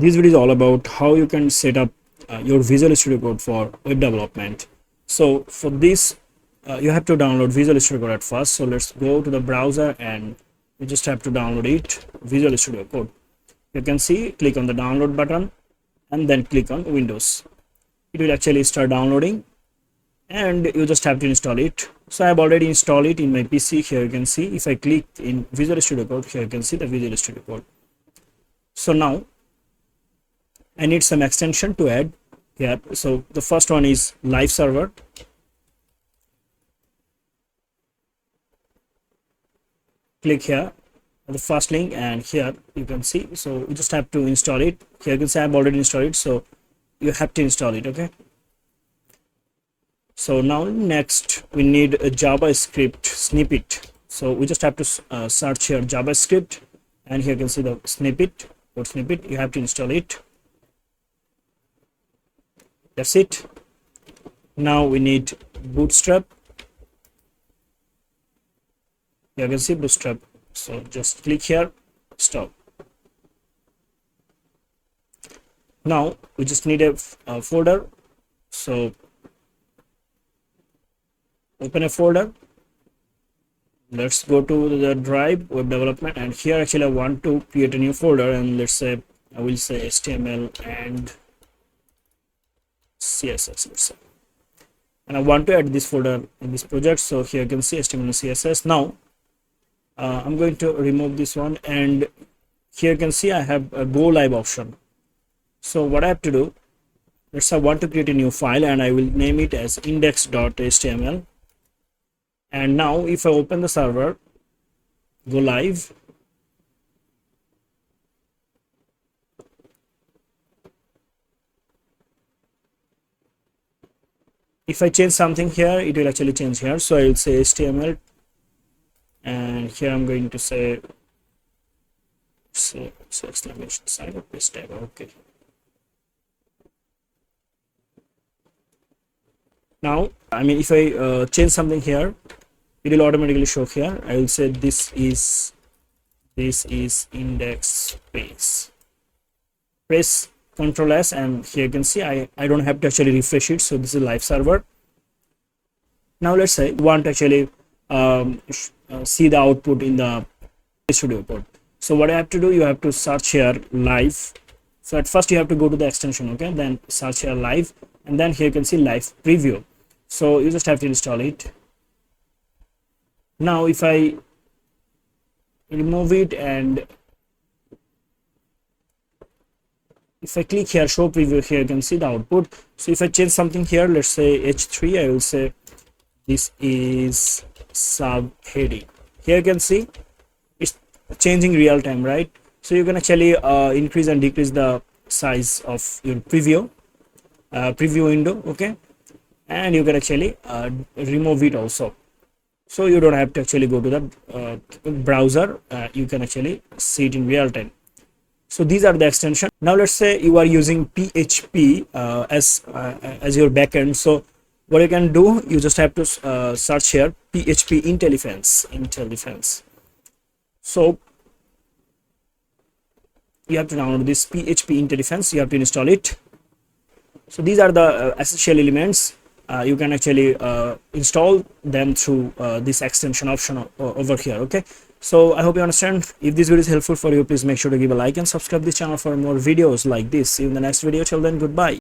This video is all about how you can set up your Visual Studio Code for web development. So for this, you have to download Visual Studio Code at first. So let's go to the browser and you just have to download it, Visual Studio Code. You can see, click on the download button and then click on Windows. It will actually start downloading and you just have to install it. So I have already installed it in my PC. Here you can see, if I click in Visual Studio Code, here you can see the Visual Studio Code. So now I need some extension to add here. So the first one is live server. Click here the first link and here you can see, so you just have to install it. Here you can see I've already installed it, so you have to install it. Okay, so now next we need a JavaScript snippet. So we just have to search here JavaScript and here you can see the snippet, code snippet. You have to install it. That's it. Now we need Bootstrap. You can see Bootstrap, so just click here, stop. Now we just need a folder, so open a folder. Let's go to the drive, web development, and here actually I want to create a new folder, and let's say I will say HTML and CSS, let's say, and I want to add this folder in this project. So here you can see HTML and CSS. Now I'm going to remove this one, and here you can see I have a go live option. So what I have to do, let's say I want to create a new file and I will name it as index.html. And now if I open the server, go live, if I change something here, it will actually change here. So I will say HTML, and here I'm going to say exclamation sign or this tag. Okay, now I mean if I change something here, it will automatically show here. I will say this is index space, press Ctrl S, and here you can see I don't have to actually refresh it. So this is live server. Now let's say you want to actually see the output in the studio code. So what I have to do, you have to search here live. So at first you have to go to the extension, okay, then search here live, and then here you can see live preview. So you just have to install it. Now if I remove it and if I click here show preview, here you can see the output. So if I change something here, let's say h3, I will say this is subheading. Here you can see it's changing real time, right? So you can actually increase and decrease the size of your preview window, okay, and you can actually remove it also. So you don't have to actually go to the browser. You can actually see it in real time. So these are the extensions. Now let's say you are using PHP as your backend. So what you can do, you just have to search here PHP IntelliDefense. So you have to download this PHP IntelliDefense. You have to install it. So these are the essential elements. You can actually install them through this extension option over here. Okay, so I hope you understand. If this video is helpful for you, please make sure to give a like and subscribe this channel for more videos like this. See you in the next video. Till then, goodbye.